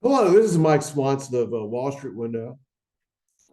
Hello, this is Mike Swanson of Wall Street Window.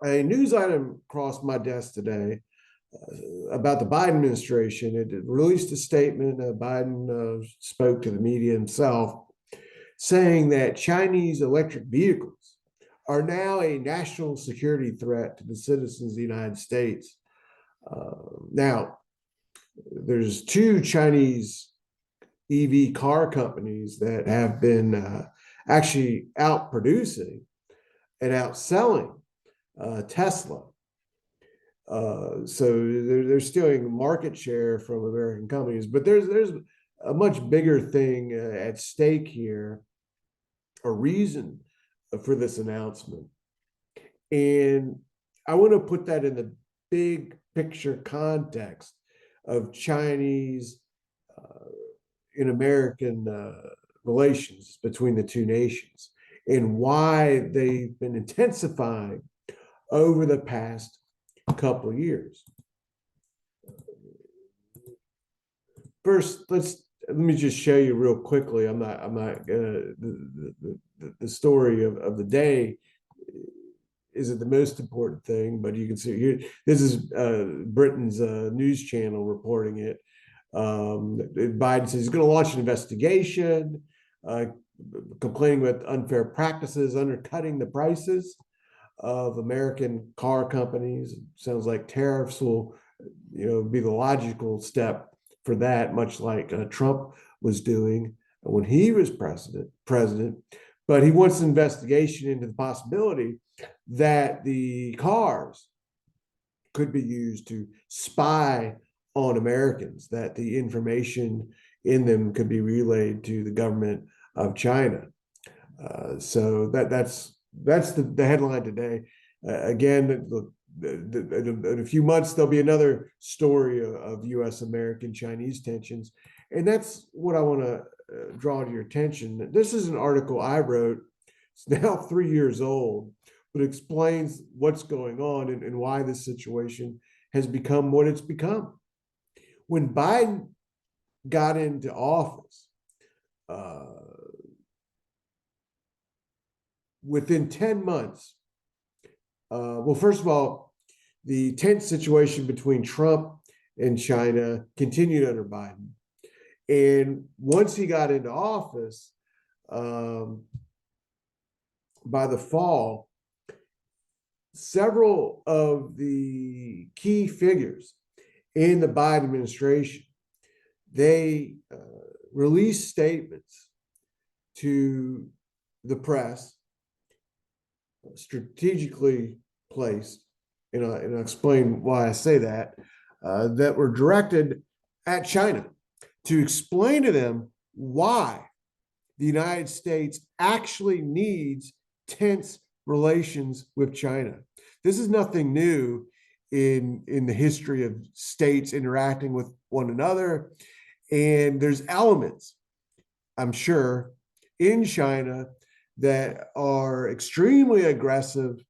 A news item crossed my desk today about the Biden administration. It released a statement. Biden spoke to the media himself, saying that Chinese electric vehicles are now a national security threat to the citizens of the United States. Now, there's two Chinese EV car companies that have been actually outproducing and outselling Tesla. So they're stealing market share from American companies, but there's a much bigger thing at stake here, a reason for this announcement, and I want to put that in the big picture context of Chinese in American relations between the two nations and why they've been intensifying over the past couple of years. First, let me just show you real quickly. I'm not the story of the day isn't the most important thing, but you can see here. This is Britain's news channel reporting it. Biden says he's going to launch an investigation, complaining about unfair practices, undercutting the prices of American car companies. It sounds like tariffs will, be the logical step for that, much like Trump was doing when he was president. But he wants an investigation into the possibility that the cars could be used to spy on Americans, that the information in them could be relayed to the government of China. So that's the headline today. Again, look, in a few months, there'll be another story of U.S. American Chinese tensions. And that's what I want to draw to your attention. This is an article I wrote. It's now 3 years old, but explains what's going on and why this situation has become what it's become. When Biden got into office, within 10 months, well, first of all, the tense situation between Trump and China continued under Biden. And once he got into office, by the fall, several of the key figures in the Biden administration, they released statements to the press, strategically placed, and I'll explain why I say that, that were directed at China to explain to them why the United States actually needs tense relations with China. This is nothing new in the history of states interacting with one another. And there's elements, I'm sure, in China that are extremely aggressive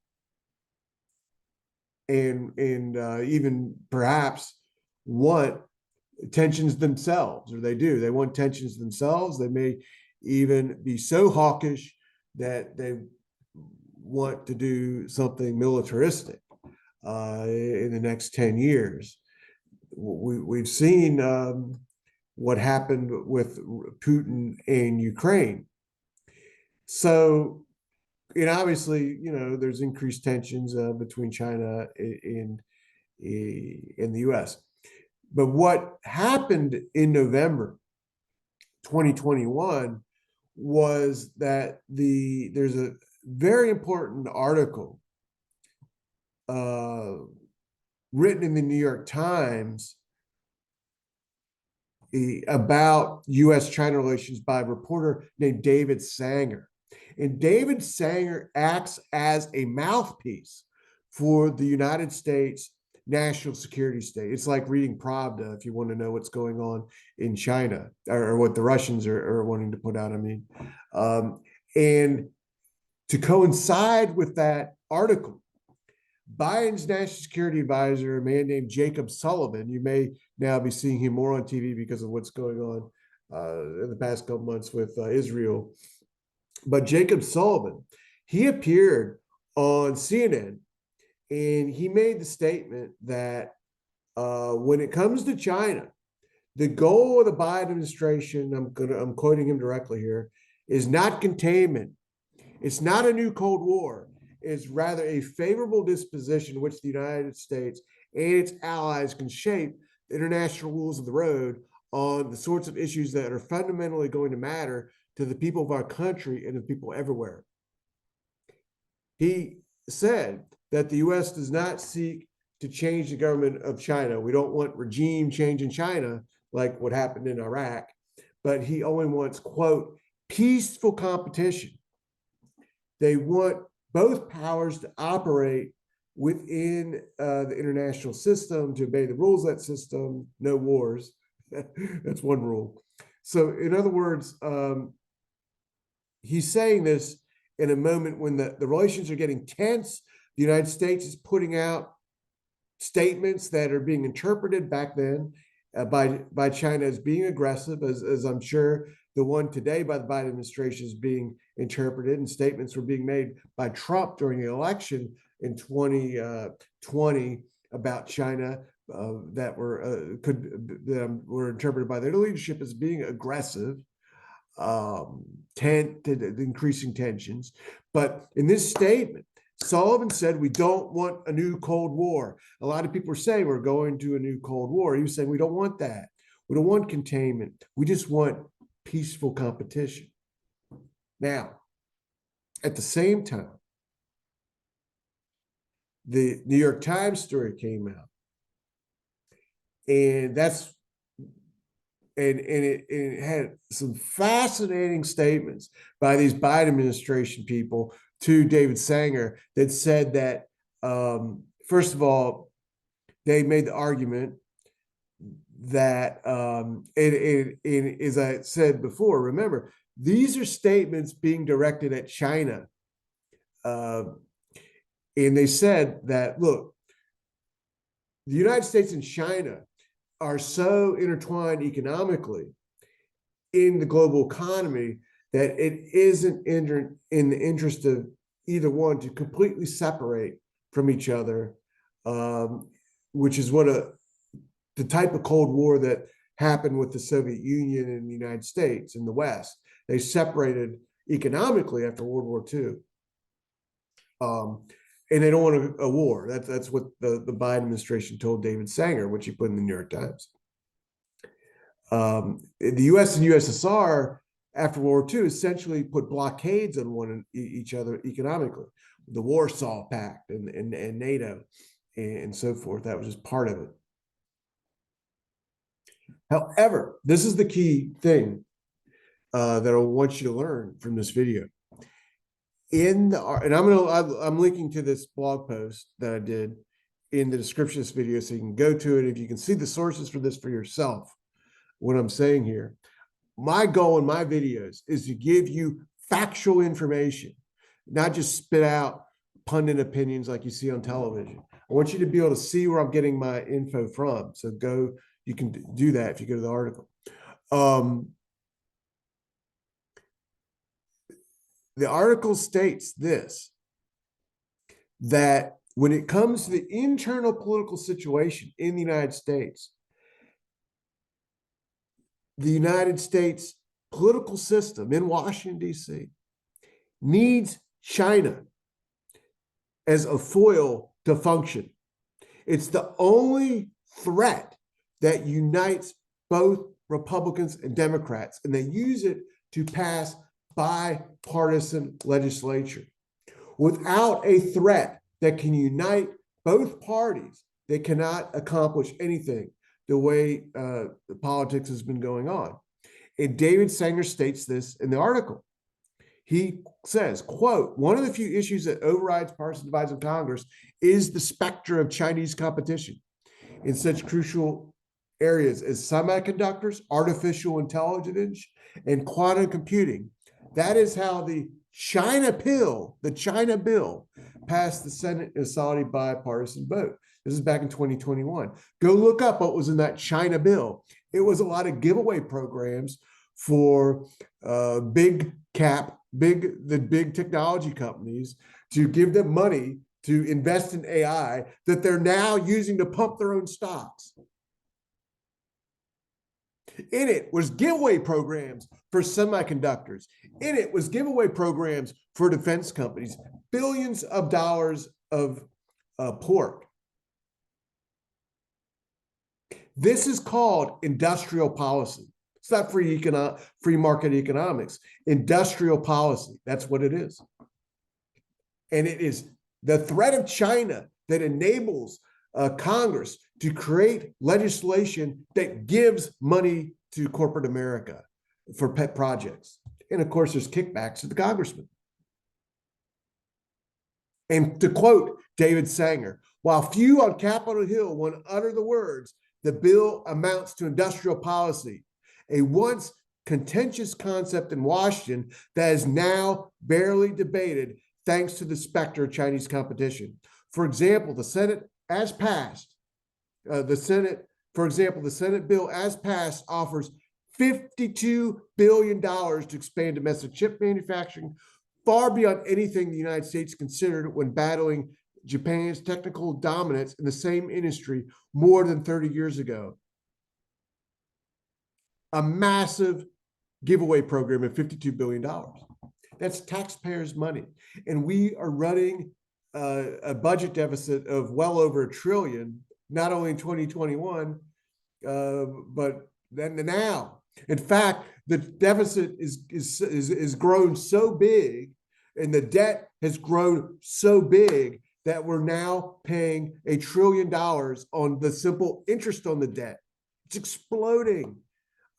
and even perhaps want tensions themselves, or they do. They want tensions themselves. They may even be so hawkish that they want to do something militaristic in the next 10 years. We've seen what happened with Putin in Ukraine. So, and obviously, there's increased tensions between China and the U.S. But what happened in November 2021 was that there's a very important article written in the New York Times about U.S.-China relations by a reporter named David Sanger. And David Sanger acts as a mouthpiece for the United States national security state. It's like reading Pravda if you want to know what's going on in China, or what the Russians are wanting to put out. And to coincide with that article, Biden's national security advisor, a man named Jacob Sullivan, you may now be seeing him more on TV because of what's going on in the past couple months with Israel. But Jacob Sullivan, he appeared on CNN and he made the statement that when it comes to China, the goal of the Biden administration, I'm quoting him directly here, is not containment. It's not a new Cold War. It's rather a favorable disposition in which the United States and its allies can shape the international rules of the road on the sorts of issues that are fundamentally going to matter to the people of our country and the people everywhere. He said that the U.S. does not seek to change the government of China. We don't want regime change in China like what happened in Iraq, but he only wants, quote, peaceful competition. They want both powers to operate within the international system, to obey the rules of that system, no wars. That's one rule. So in other words, he's saying this in a moment when the relations are getting tense. The United States is putting out statements that are being interpreted back then by China as being aggressive, as I'm sure the one today by the Biden administration is being interpreted, and statements were being made by Trump during the election in 2020 about China that were interpreted by their leadership as being aggressive, increasing tensions. But in this statement, Sullivan said, we don't want a new Cold War. A lot of people are saying we're going to a new Cold War. He was saying, we don't want that. We don't want containment. We just want peaceful competition. Now, at the same time, the New York Times story came out. And it had some fascinating statements by these Biden administration people to David Sanger that said that, first of all, they made the argument that, as I said before, remember, these are statements being directed at China. And they said that, look, the United States and China are so intertwined economically in the global economy that it isn't in the interest of either one to completely separate from each other, which is what the type of Cold War that happened with the Soviet Union and the United States and the West. They separated economically after World War II. And they don't want a war. That's what the Biden administration told David Sanger, which he put in the New York Times. The U.S. and USSR after World War II essentially put blockades on each other economically. The Warsaw Pact and NATO and so forth. That was just part of it. However, this is the key thing that I want you to learn from this video. And I'm linking to this blog post that I did in the description of this video, so you can go to it if you can see the sources for this for yourself. What I'm saying here, my goal in my videos is to give you factual information, not just spit out pundit opinions like you see on television. I want you to be able to see where I'm getting my info from. So you can do that if you go to the article. The article states this, that when it comes to the internal political situation in the United States political system in Washington, D.C. needs China as a foil to function. It's the only threat that unites both Republicans and Democrats, and they use it to pass bipartisan legislature. Without a threat that can unite both parties, they cannot accomplish anything the way the politics has been going on. And David Sanger states this in the article. He says, quote, one of the few issues that overrides partisan divides in Congress is the specter of Chinese competition in such crucial areas as semiconductors, artificial intelligence, and quantum computing. That is how the China bill passed the Senate in a solid bipartisan vote. This is back in 2021. Go look up what was in that China bill. It was a lot of giveaway programs for big cap the big technology companies to give them money to invest in AI that they're now using to pump their own stocks. In it was giveaway programs for semiconductors. In it was giveaway programs for defense companies, billions of dollars of pork. This is called industrial policy. It's not free market economics. Industrial policy, that's what it is. And it is the threat of China that enables Congress to create legislation that gives money to corporate America for pet projects. And of course, there's kickbacks to the congressman. And to quote David Sanger, while few on Capitol Hill want to utter the words, the bill amounts to industrial policy, a once contentious concept in Washington that is now barely debated thanks to the specter of Chinese competition. For example, the Senate as passed, the Senate bill as passed offers $52 billion to expand domestic chip manufacturing, far beyond anything the United States considered when battling Japan's technical dominance in the same industry more than 30 years ago. A massive giveaway program of $52 billion. That's taxpayers' money. And we are running a budget deficit of well over $1 trillion, not only in 2021, but then now. In fact, the deficit is grown so big, and the debt has grown so big that we're now paying $1 trillion on the simple interest on the debt. It's exploding,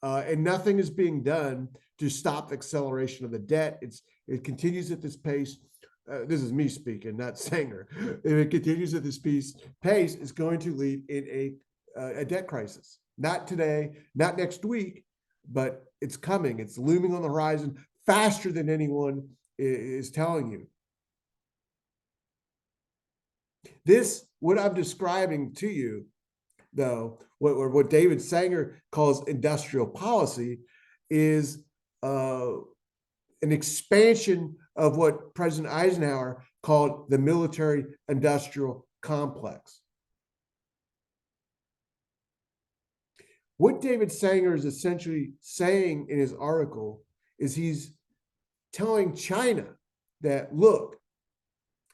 and nothing is being done to stop the acceleration of the debt. It continues at this pace. This is me speaking, not Sanger. If it continues at this pace, it's going to lead in a debt crisis. Not today, not next week, but it's coming. It's looming on the horizon faster than anyone is telling you. This, what I'm describing to you, though, what David Sanger calls industrial policy, is an expansion of what President Eisenhower called the military-industrial complex. What David Sanger is essentially saying in his article is he's telling China that, look,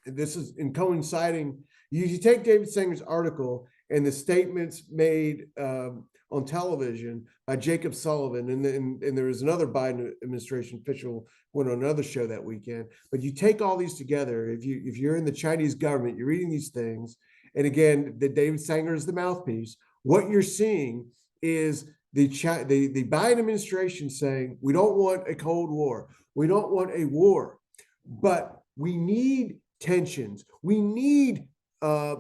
this is in coinciding, you take David Sanger's article and the statements made on television by Jacob Sullivan, and there was another Biden administration official went on another show that weekend. But you take all these together, if you're in the Chinese government, you're reading these things, and again, the David Sanger is the mouthpiece. What you're seeing is the Biden administration saying, we don't want a Cold War, we don't want a war, but we need tensions, we need a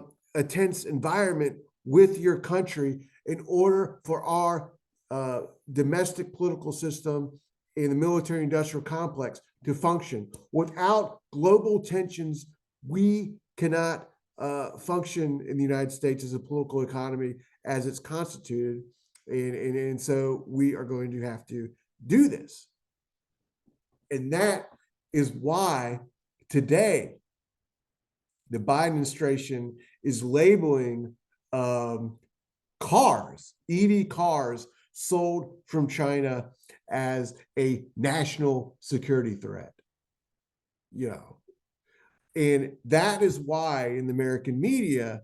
tense environment with your country in order for our domestic political system in the military-industrial complex to function. Without global tensions, we cannot function in the United States as a political economy as it's constituted, and so we are going to have to do this. And that is why today the Biden administration is labeling cars, EV cars sold from China, as a national security threat. You know, and that is why in the American media,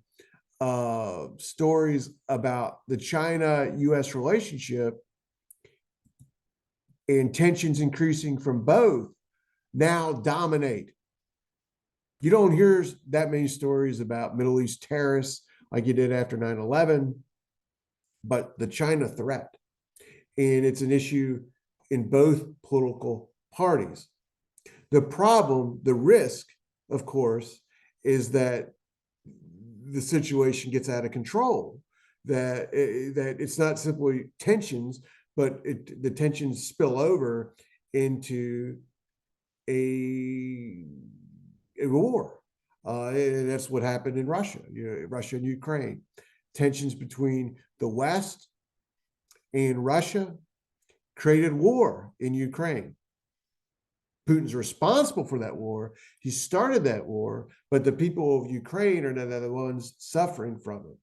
stories about the China-US relationship and tensions increasing from both now dominate. You don't hear that many stories about Middle East terrorists like you did after 9/11, but the China threat. And it's an issue in both political parties. The problem, the risk, of course, is that the situation gets out of control, that it's not simply tensions, but the tensions spill over into a war. And that's what happened in Russia, Russia and Ukraine. Tensions between the West and Russia created war in Ukraine. Putin's responsible for that war. He started that war, but the people of Ukraine are now the ones suffering from it.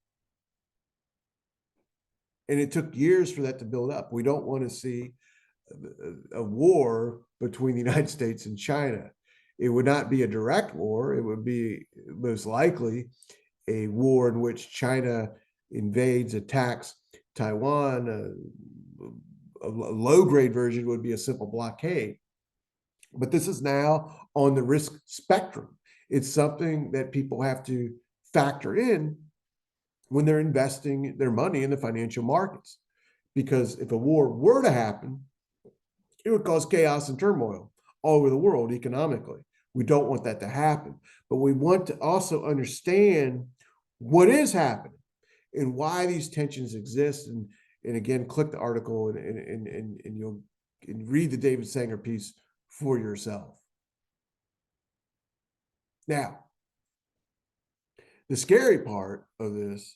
And it took years for that to build up. We don't want to see a war between the United States and China. It would not be a direct war. It would be most likely a war in which China invades, attacks Taiwan. A low-grade version would be a simple blockade. But this is now on the risk spectrum. It's something that people have to factor in when they're investing their money in the financial markets. Because if a war were to happen, it would cause chaos and turmoil all over the world economically. We don't want that to happen. But we want to also understand what is happening and why these tensions exist. And again, click the article and you'll read the David Sanger piece for yourself. Now, the scary part of this,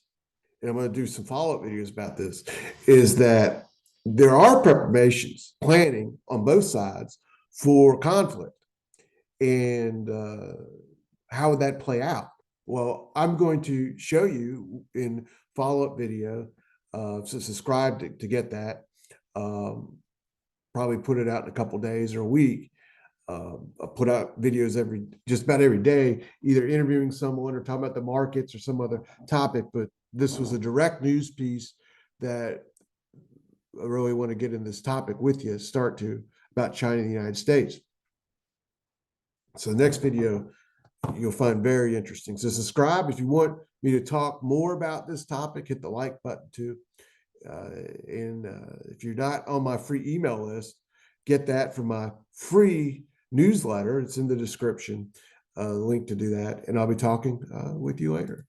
and I'm going to do some follow-up videos about this, is that there are preparations, planning on both sides for conflict. And how would that play out? Well, I'm going to show you in follow-up video, so subscribe to get that. Probably put it out in a couple days or a week. I put out videos just about every day, either interviewing someone or talking about the markets or some other topic. But this was a direct news piece that I really want to get in this topic with you, about China and the United States. So the next video you'll find very interesting. So subscribe if you want me to talk more about this topic. Hit the like button too. And if you're not on my free email list, get that from my free newsletter. It's in the description, link to do that. And I'll be talking with you later.